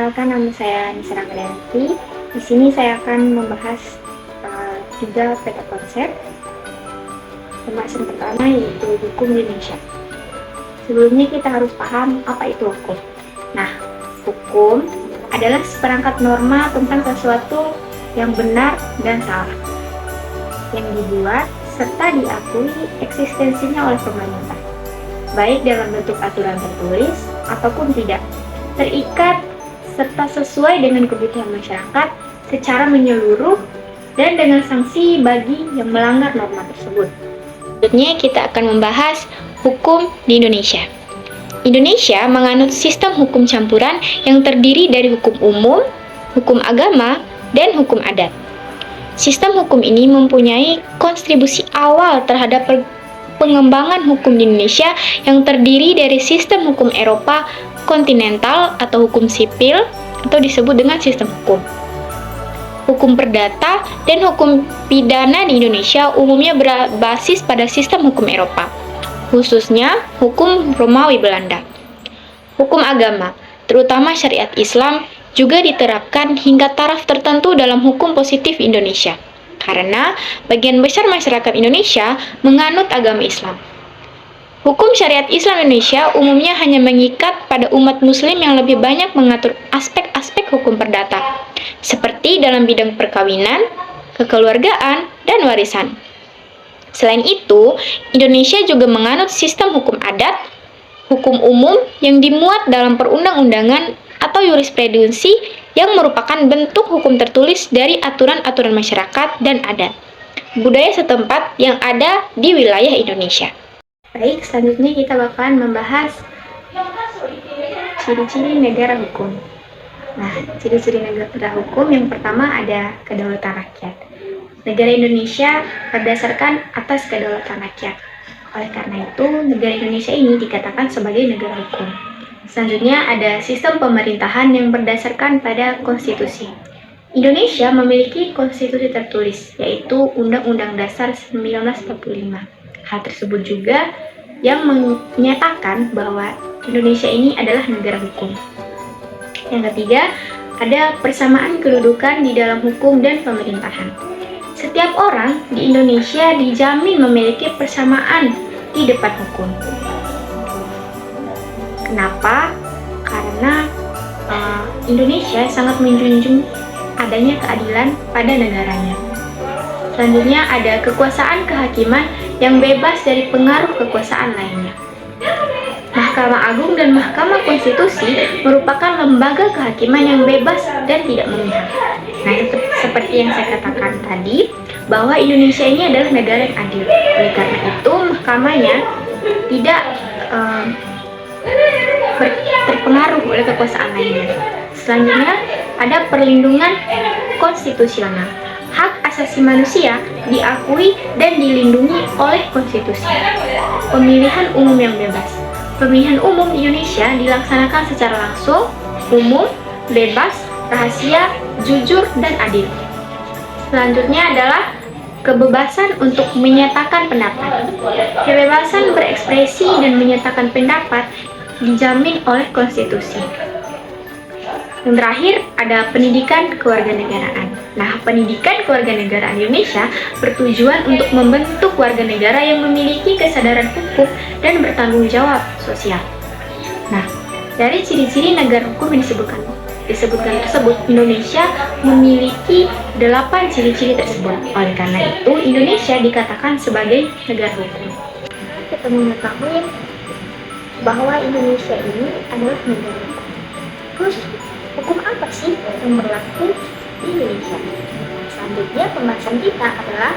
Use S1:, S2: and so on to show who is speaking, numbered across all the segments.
S1: Perkenalkan, nama saya Nisa Ramadanti. Di sini saya akan membahas tiga peta konsep. Pembahasan pertama yaitu hukum di Indonesia. Sebelumnya kita harus paham apa itu hukum. Nah, hukum adalah seperangkat norma tentang sesuatu yang benar dan salah, yang dibuat serta diakui eksistensinya oleh pemerintah, baik dalam bentuk aturan tertulis ataupun tidak, terikat serta sesuai dengan kebutuhan masyarakat secara menyeluruh dan dengan sanksi bagi yang melanggar norma tersebut. Selanjutnya kita akan membahas hukum di Indonesia. Indonesia menganut sistem hukum campuran yang terdiri dari hukum umum, hukum agama, dan hukum adat. Sistem hukum ini mempunyai kontribusi awal terhadap pengembangan hukum di Indonesia yang terdiri dari sistem hukum Eropa kontinental atau hukum sipil atau disebut dengan sistem hukum. Hukum perdata dan hukum pidana di Indonesia umumnya berbasis pada sistem hukum Eropa, khususnya hukum Romawi Belanda. Hukum agama, terutama syariat Islam, juga diterapkan hingga taraf tertentu dalam hukum positif Indonesia, karena bagian besar masyarakat Indonesia menganut agama Islam. Hukum syariat Islam Indonesia umumnya hanya mengikat pada umat muslim yang lebih banyak mengatur aspek-aspek hukum perdata, seperti dalam bidang perkawinan, kekeluargaan, dan warisan. Selain itu, Indonesia juga menganut sistem hukum adat, hukum umum yang dimuat dalam perundang-undangan atau jurisprudensi yang merupakan bentuk hukum tertulis dari aturan-aturan masyarakat dan adat, budaya setempat yang ada di wilayah Indonesia. Baik, selanjutnya kita bakalan membahas ciri-ciri negara hukum. Nah, ciri-ciri negara hukum yang pertama ada kedaulatan rakyat. Negara Indonesia berdasarkan atas kedaulatan rakyat. Oleh karena itu, negara Indonesia ini dikatakan sebagai negara hukum. Selanjutnya ada sistem pemerintahan yang berdasarkan pada konstitusi. Indonesia memiliki konstitusi tertulis, yaitu Undang-Undang Dasar 1945. Hal tersebut juga yang menyatakan bahwa Indonesia ini adalah negara hukum. Yang ketiga, ada persamaan kedudukan di dalam hukum dan pemerintahan. Setiap orang di Indonesia dijamin memiliki persamaan di depan hukum. Kenapa? Karena Indonesia sangat menjunjung adanya keadilan pada negaranya. Selanjutnya ada kekuasaan kehakiman yang bebas dari pengaruh kekuasaan lainnya. Mahkamah Agung dan Mahkamah Konstitusi merupakan lembaga kehakiman yang bebas dan tidak memihak. Nah, seperti yang saya katakan tadi, bahwa Indonesia ini adalah negara yang adil. Oleh karena itu, mahkamahnya tidak terpengaruh oleh kekuasaan lainnya. Selanjutnya, ada perlindungan konstitusional. Hak asasi manusia diakui dan dilindungi oleh konstitusi. Pemilihan umum yang bebas. Pemilihan umum di Indonesia dilaksanakan secara langsung, umum, bebas, rahasia, jujur, dan adil. Selanjutnya adalah kebebasan untuk menyatakan pendapat. Kebebasan berekspresi dan menyatakan pendapat dijamin oleh konstitusi. Yang terakhir ada pendidikan kewarganegaraan. Nah, pendidikan kewarganegaraan Indonesia bertujuan untuk membentuk warga negara yang memiliki kesadaran hukum dan bertanggung jawab sosial. Nah, dari ciri-ciri negara hukum yang disebutkan tersebut, Indonesia memiliki 8 ciri-ciri tersebut. Oleh karena itu, Indonesia dikatakan sebagai negara hukum. Kita mengetahui bahwa Indonesia ini adalah negara hukum. Terus, hukum apa sih yang berlaku di Indonesia? Selanjutnya pembahasan kita adalah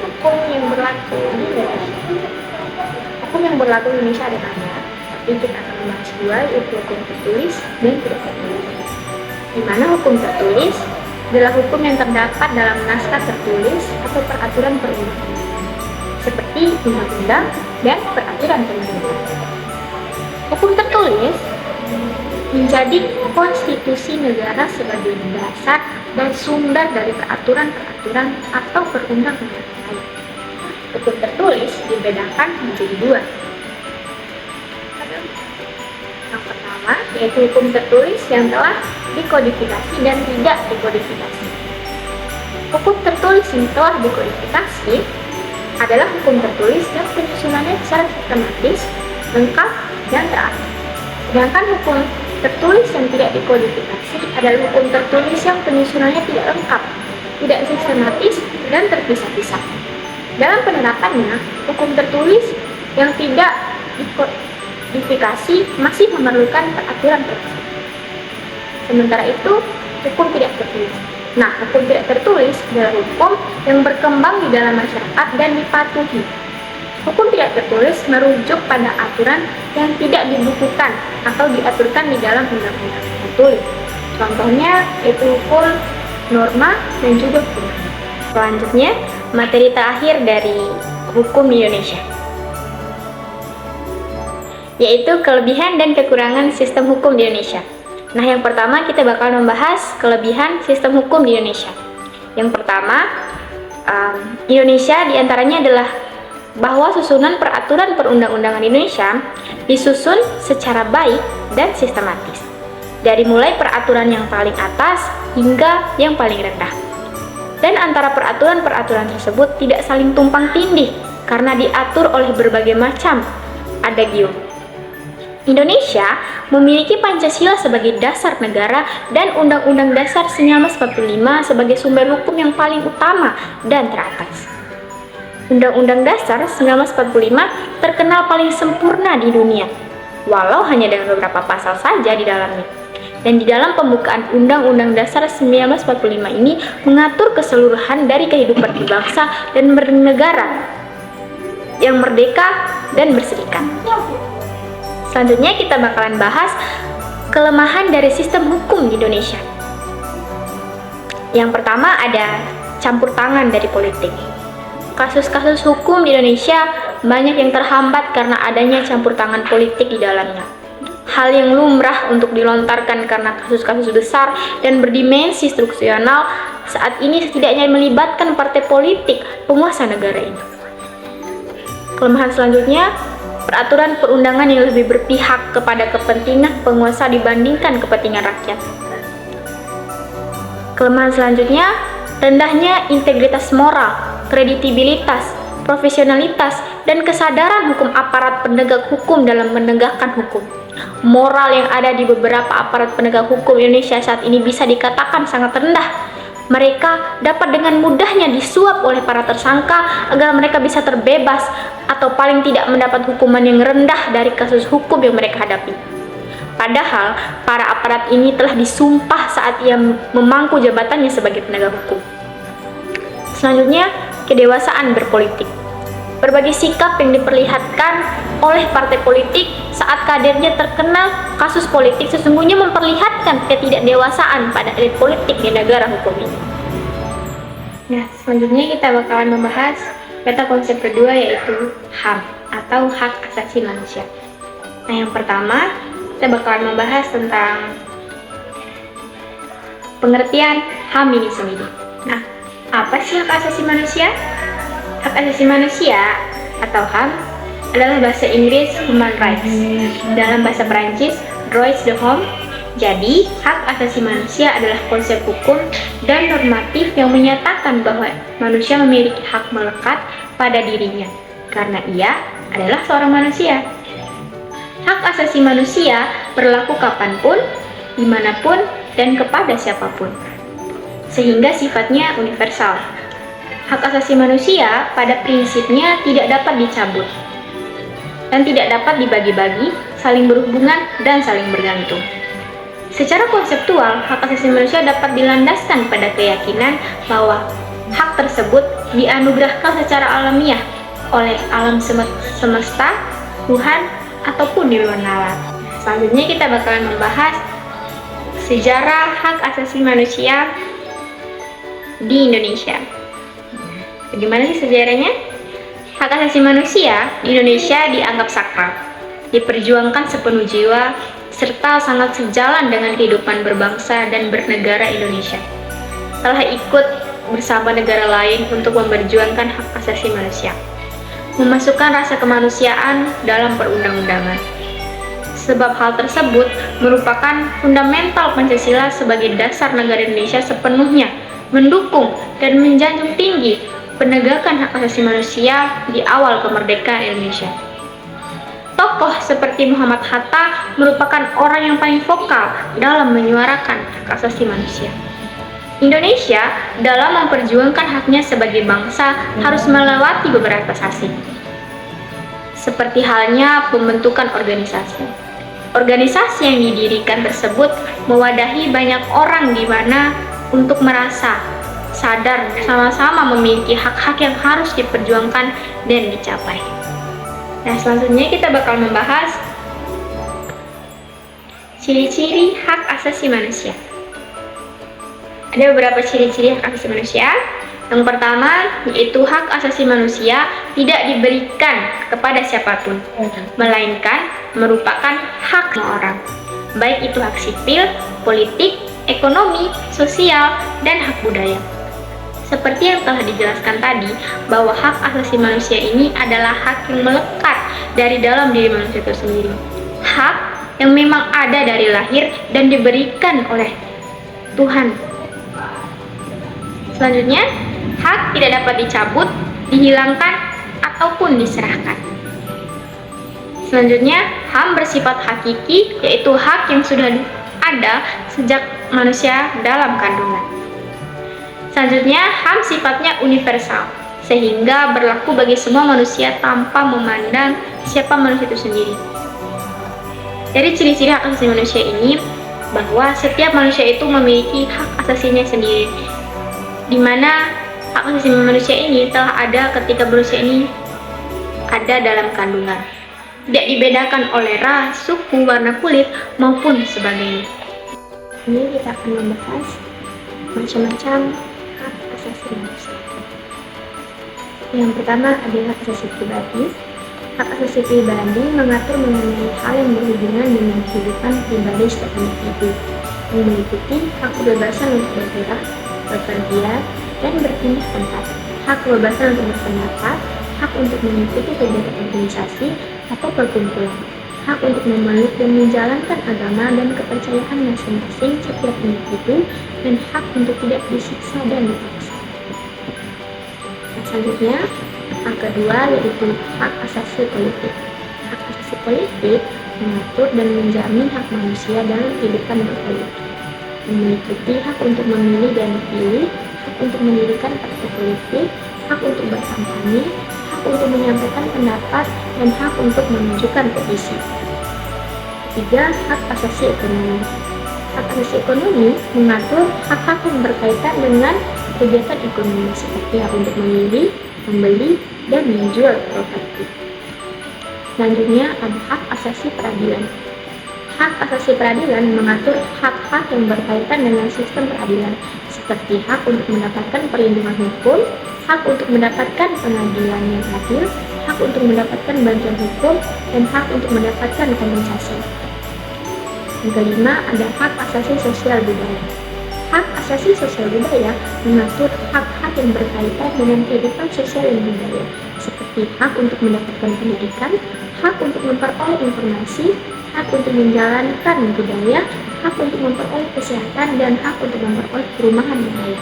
S1: hukum yang berlaku di Indonesia. Hukum yang berlaku di Indonesia ada banyak, tapi kita akan membahas dua, yaitu hukum tertulis dan tidak tertulis. Di mana hukum tertulis adalah hukum yang terdapat dalam naskah tertulis atau peraturan perundang-undangan, seperti undang-undang dan peraturan pemerintah. Hukum tertulis menjadi konstitusi negara sebagai dasar dan sumber dari peraturan-peraturan atau perundang-undangan lain. Hukum tertulis dibedakan menjadi dua. Yang pertama, pertama, yaitu hukum tertulis yang telah dikodifikasi dan tidak dikodifikasi. Hukum tertulis yang telah dikodifikasi adalah hukum tertulis yang penyusunannya secara sistematis, lengkap, dan teratur. Sedangkan hukum tertulis yang tidak dikodifikasi adalah hukum tertulis yang penyusunannya tidak lengkap, tidak sistematis, dan terpisah-pisah. Dalam penerapannya, hukum tertulis yang tidak dikodifikasi masih memerlukan peraturan tertulis. Sementara itu, hukum tidak tertulis. Nah, hukum tidak tertulis adalah hukum yang berkembang di dalam masyarakat dan dipatuhi. Hukum tidak tertulis merujuk pada aturan yang tidak dibukukan atau diaturkan di dalam undang-undang tertulis. Contohnya yaitu hukum, norma, dan juga hukum. Selanjutnya, materi terakhir dari hukum di Indonesia, yaitu kelebihan dan kekurangan sistem hukum di Indonesia. Nah, yang pertama kita bakal membahas kelebihan sistem hukum di Indonesia. Yang pertama, Indonesia diantaranya adalah bahwa susunan peraturan perundang-undangan Indonesia disusun secara baik dan sistematis, dari mulai peraturan yang paling atas hingga yang paling rendah. Dan antara peraturan-peraturan tersebut tidak saling tumpang tindih karena diatur oleh berbagai macam adagium. Indonesia memiliki Pancasila sebagai dasar negara dan Undang-Undang Dasar 1945 sebagai sumber hukum yang paling utama dan teratas. Undang-Undang Dasar 1945 terkenal paling sempurna di dunia, walau hanya dengan beberapa pasal saja di dalamnya. Dan di dalam pembukaan Undang-Undang Dasar 1945 ini mengatur keseluruhan dari kehidupan berbangsa dan bernegara yang merdeka dan berserikat. Selanjutnya kita bakalan bahas kelemahan dari sistem hukum di Indonesia. Yang pertama ada campur tangan dari politik. Kasus-kasus hukum di Indonesia banyak yang terhambat karena adanya campur tangan politik di dalamnya. Hal yang lumrah untuk dilontarkan karena kasus-kasus besar dan berdimensi struktural saat ini setidaknya melibatkan partai politik penguasa negara ini. Kelemahan selanjutnya, peraturan perundangan yang lebih berpihak kepada kepentingan penguasa dibandingkan kepentingan rakyat. Kelemahan selanjutnya, rendahnya integritas moral, kredibilitas, profesionalitas, dan kesadaran hukum aparat penegak hukum dalam menegakkan hukum. Moral yang ada di beberapa aparat penegak hukum Indonesia saat ini bisa dikatakan sangat rendah. Mereka dapat dengan mudahnya disuap oleh para tersangka agar mereka bisa terbebas atau paling tidak mendapat hukuman yang rendah dari kasus hukum yang mereka hadapi. Padahal, para aparat ini telah disumpah saat ia memangku jabatannya sebagai penegak hukum. Selanjutnya, kedewasaan berpolitik. Berbagai sikap yang diperlihatkan oleh partai politik saat kadernya terkena kasus politik sesungguhnya memperlihatkan ketidakdewasaan pada elit politik di negara hukum ini. Nah, selanjutnya kita bakalan membahas peta konsep kedua yaitu HAM atau hak asasi manusia. Nah, yang pertama kita bakalan membahas tentang pengertian HAM ini sendiri. Nah, apa sih hak asasi manusia? Hak asasi manusia atau HAM adalah bahasa Inggris Human Rights, dalam bahasa Perancis Droits de l'homme. Jadi, hak asasi manusia adalah konsep hukum dan normatif yang menyatakan bahwa manusia memiliki hak melekat pada dirinya karena ia adalah seorang manusia. Hak asasi manusia berlaku kapanpun, dimanapun, dan kepada siapapun, sehingga sifatnya universal. Hak asasi manusia pada prinsipnya tidak dapat dicabut dan tidak dapat dibagi-bagi, saling berhubungan, dan saling bergantung. Secara konseptual, hak asasi manusia dapat dilandaskan pada keyakinan bahwa hak tersebut dianugerahkan secara alamiah oleh alam semesta, Tuhan, ataupun di luar nalar. Selanjutnya kita bakalan membahas sejarah hak asasi manusia di Indonesia. Bagaimana sih sejarahnya? Hak asasi manusia di Indonesia dianggap sakral, diperjuangkan sepenuh jiwa, serta sangat sejalan dengan kehidupan berbangsa dan bernegara Indonesia. Telah ikut bersama negara lain untuk memperjuangkan hak asasi manusia, memasukkan rasa kemanusiaan dalam perundang-undangan. sebab hal tersebut merupakan fundamental Pancasila sebagai dasar negara Indonesia sepenuhnya mendukung dan menjunjung tinggi penegakan hak asasi manusia di awal kemerdekaan Indonesia. Tokoh seperti Muhammad Hatta merupakan orang yang paling vokal dalam menyuarakan hak asasi manusia. Indonesia dalam memperjuangkan haknya sebagai bangsa harus melewati beberapa fase, seperti halnya pembentukan organisasi. Organisasi yang didirikan tersebut mewadahi banyak orang di mana untuk merasa sadar sama-sama memiliki hak-hak yang harus diperjuangkan dan dicapai. Nah, selanjutnya kita bakal membahas ciri-ciri hak asasi manusia. Ada beberapa ciri-ciri hak asasi manusia. Yang pertama, yaitu hak asasi manusia tidak diberikan kepada siapapun, melainkan merupakan hak orang, baik itu hak sipil, politik, ekonomi, sosial, dan hak budaya. Seperti yang telah dijelaskan tadi, bahwa hak asasi manusia ini adalah hak yang melekat dari dalam diri manusia itu sendiri. Hak yang memang ada dari lahir dan diberikan oleh Tuhan. Selanjutnya, hak tidak dapat dicabut, dihilangkan, ataupun diserahkan. Selanjutnya, HAM bersifat hakiki, yaitu hak yang sudah ada sejak manusia dalam kandungan. Selanjutnya, HAM sifatnya universal, sehingga berlaku bagi semua manusia tanpa memandang siapa manusia itu sendiri. Dari ciri-ciri hak asasi manusia ini, bahwa setiap manusia itu memiliki hak asasinya sendiri, di mana hak asasi manusia ini telah ada ketika manusia ini ada dalam kandungan. Tidak dibedakan oleh ras, suku, warna kulit, maupun sebagainya. Ini kita akan membahas macam-macam hak asasi manusia. Yang pertama adalah hak asasi pribadi. Hak asasi pribadi mengatur mengenai hal yang berhubungan dengan kehidupan pribadi setiap individu, yang meliputi hak kebebasan untuk bergerak, berpergian, dan berpindah tempat, hak kebebasan untuk berpendapat, hak untuk mengikuti kegiatan organisasi atau perkumpulan, hak untuk memeluk dan menjalankan agama dan kepercayaan masing-masing setiap individu, dan hak untuk tidak disiksa dan dipaksa. Selanjutnya, hak kedua yaitu hak asasi politik. Hak asasi politik mengatur dan menjamin hak manusia dalam kehidupan berpolitik, meliputi hak untuk memilih dan dipilih, hak untuk mendirikan partai politik, hak untuk berkampanye, hak untuk menyampaikan pendapat, dan hak untuk menunjukkan petisi. Ketiga, hak asasi ekonomi. Hak asasi ekonomi mengatur hak-hak yang berkaitan dengan kegiatan ekonomi seperti hak untuk memilih, membeli, dan menjual properti. Selanjutnya ada hak asasi peradilan. Hak asasi peradilan mengatur hak-hak yang berkaitan dengan sistem peradilan, seperti hak untuk mendapatkan perlindungan hukum, hak untuk mendapatkan pengadilan yang adil, hak untuk mendapatkan bantuan hukum, dan hak untuk mendapatkan kompensasi. Yang kelima ada hak asasi sosial budaya. Hak asasi sosial budaya mengatur hak-hak yang berkaitan dengan kehidupan sosial dan budaya, seperti hak untuk mendapatkan pendidikan, hak untuk memperoleh informasi, hak untuk menjalankan budaya, hak untuk memperoleh kesehatan, dan hak untuk memperoleh perumahan budaya.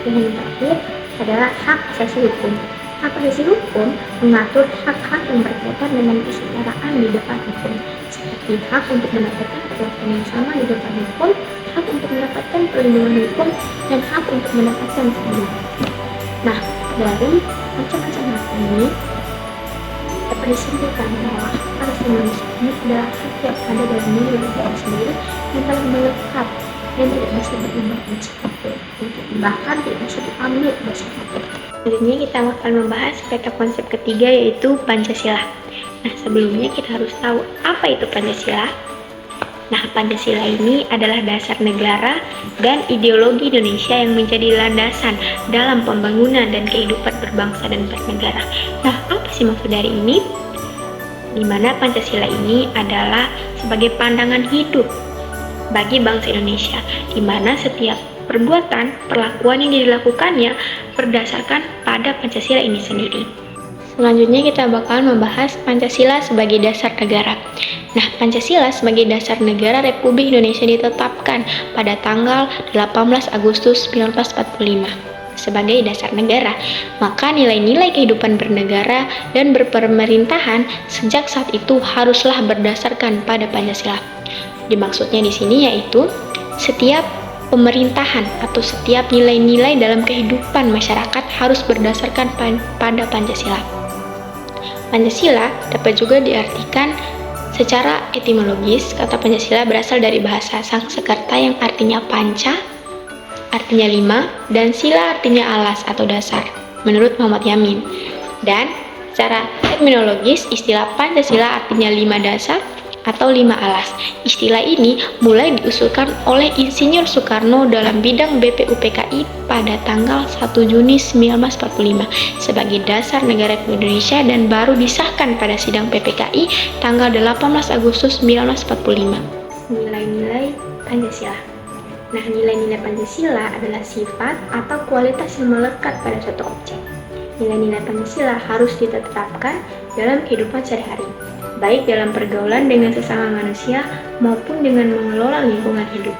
S1: Dan yang terakhir adalah hak asasi hukum. Hak asasi hukum mengatur hak-hak yang berkaitan dengan kesetaraan di depan hukum, seperti hak untuk mendapatkan perlakuan yang sama di depan hukum, hak untuk mendapatkan perlindungan hukum, dan hak untuk mendapatkan keadilan. Nah, dari macam-macam hak ini dapat disimpulkan bahwa hak asasi manusia ini adalah hak yang ada dalam diri manusia sendiri yang telah melekat dan tidak bisa berubah oleh siapapun, bahkan tidak bisa diambil oleh siapapun. Selanjutnya kita akan membahas peta konsep ketiga, yaitu Pancasila. Nah, sebelumnya kita harus tahu apa itu Pancasila. Nah, Pancasila ini adalah dasar negara dan ideologi Indonesia yang menjadi landasan dalam pembangunan dan kehidupan berbangsa dan bernegara. Nah, apa sih maksud dari ini? Di mana Pancasila ini adalah sebagai pandangan hidup bagi bangsa Indonesia, di mana setiap perbuatan, perlakuan yang dilakukannya berdasarkan pada Pancasila ini sendiri. Selanjutnya kita bakalan membahas Pancasila sebagai dasar negara. Nah, Pancasila sebagai dasar negara Republik Indonesia ditetapkan pada tanggal 18 Agustus 1945 sebagai dasar negara. Maka nilai-nilai kehidupan bernegara dan berpemerintahan sejak saat itu haruslah berdasarkan pada Pancasila. Dimaksudnya di sini yaitu setiap pemerintahan atau setiap nilai-nilai dalam kehidupan masyarakat harus berdasarkan pada Pancasila. Pancasila dapat juga diartikan secara etimologis. Kata Pancasila berasal dari bahasa Sanskerta yang artinya panca, artinya 5, dan sila artinya alas atau dasar, menurut Muhammad Yamin. Dan secara terminologis, istilah Pancasila artinya 5 dasar atau 5 alas. Istilah ini mulai diusulkan oleh Insinyur Soekarno dalam bidang BPUPKI pada tanggal 1 Juni 1945 sebagai dasar negara Indonesia dan baru disahkan pada sidang PPKI tanggal 18 Agustus 1945. Nilai-nilai Pancasila. Nah, nilai-nilai Pancasila adalah sifat atau kualitas yang melekat pada suatu objek. Nilai-nilai Pancasila harus ditetapkan dalam kehidupan sehari-hari, baik dalam pergaulan dengan sesama manusia maupun dengan mengelola lingkungan hidup.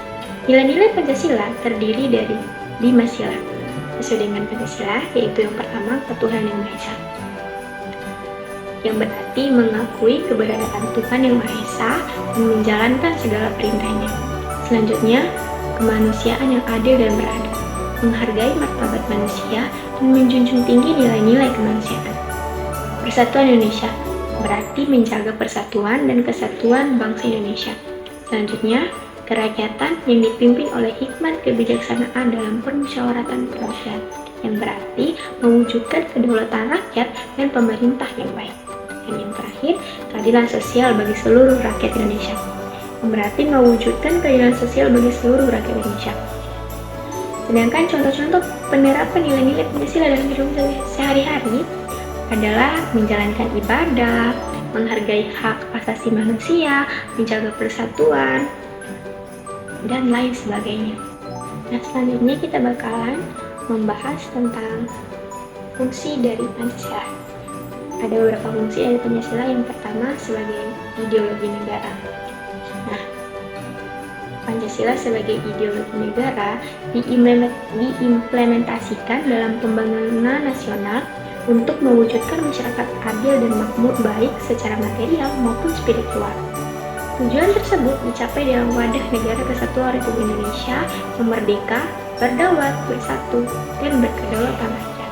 S1: Nilai-nilai Pancasila terdiri dari 5 sila. Sesuai dengan Pancasila, yaitu yang pertama, ketuhanan yang Maha Esa, yang berarti mengakui keberadaan Tuhan yang Maha Esa dan menjalankan segala perintahnya. Selanjutnya, kemanusiaan yang adil dan beradab, menghargai martabat manusia dan menjunjung tinggi nilai-nilai kemanusiaan. Persatuan Indonesia berarti menjaga persatuan dan kesatuan bangsa Indonesia. Selanjutnya, kerakyatan yang dipimpin oleh hikmat kebijaksanaan dalam permusyawaratan rakyat, yang berarti mewujudkan kedaulatan rakyat dan pemerintah yang baik. Dan yang terakhir, keadilan sosial bagi seluruh rakyat Indonesia, yang berarti mewujudkan keadilan sosial bagi seluruh rakyat Indonesia. Sedangkan contoh-contoh penerapan nilai-nilai Pancasila dalam kehidupan sehari-hari adalah menjalankan ibadah, menghargai hak asasi manusia, menjaga persatuan, dan lain sebagainya. Nah, selanjutnya kita bakalan membahas tentang fungsi dari Pancasila. Ada beberapa fungsi dari Pancasila. Yang pertama, sebagai ideologi negara. Nah, Pancasila sebagai ideologi negara diimplementasikan dalam pembangunan nasional untuk mewujudkan masyarakat adil dan makmur baik secara material maupun spiritual. Tujuan tersebut dicapai dalam wadah negara kesatuan Republik Indonesia yang merdeka, berdaulat, bersatu, dan berkedaulatan rakyat.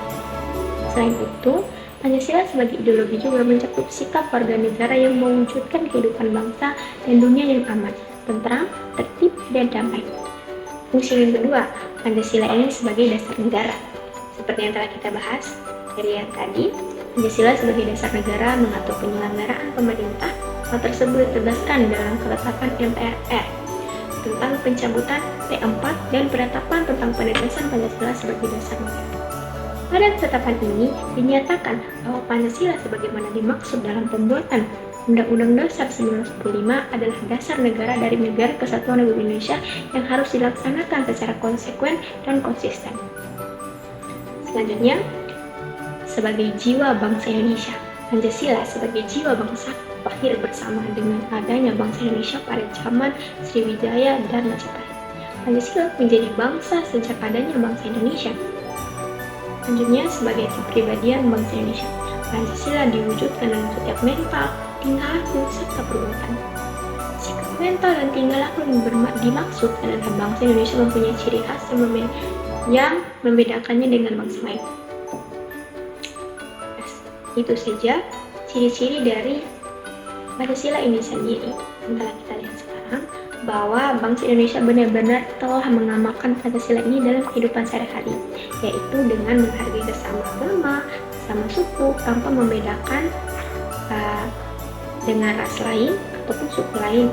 S1: Selain itu, Pancasila sebagai ideologi juga mencakup sikap warga negara yang mewujudkan kehidupan bangsa dan dunia yang aman, tentram, tertib, dan damai. Fungsi yang kedua, Pancasila ini sebagai dasar negara. Seperti yang telah kita bahas dari yang tadi, Pancasila sebagai dasar negara mengatur penyelenggaraan pemerintah. Hal tersebut ditegaskan dalam ketetapan MPR tentang pencabutan P4 dan penetapan tentang penegasan Pancasila sebagai dasar negara. Pada ketetapan ini dinyatakan bahwa Pancasila sebagaimana dimaksud dalam pembuatan Undang-Undang Dasar 1945 adalah dasar negara dari Negara Kesatuan Republik Indonesia yang harus dilaksanakan secara konsekuen dan konsisten. Selanjutnya, sebagai jiwa bangsa Indonesia, Pancasila sebagai jiwa bangsa lahir bersama dengan adanya bangsa Indonesia pada zaman Sriwijaya dan Majapahit. Pancasila menjadi bangsa sejak adanya bangsa Indonesia. Selanjutnya, sebagai kepribadian bangsa Indonesia, Pancasila diwujudkan dalam setiap mental, tingkah laku, serta perbuatan. Sikap mental dan tingkah laku yang dimaksud adalah bangsa Indonesia mempunyai ciri khas yang membedakannya dengan bangsa lain. Itu saja ciri-ciri dari Pancasila ini sendiri. Yang telah kita lihat sekarang bahwa bangsa Indonesia benar-benar telah mengamalkan Pancasila ini dalam kehidupan sehari-hari, yaitu dengan menghargai sesama agama, sesama suku, tanpa membedakan dengan ras lain ataupun suku lain.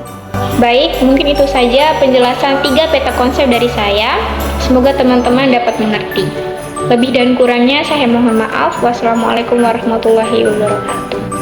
S1: Baik, mungkin itu saja penjelasan 3 peta konsep dari saya. Semoga teman-teman dapat mengerti. Lebih dan kurangnya saya mohon maaf. Wassalamualaikum warahmatullahi wabarakatuh.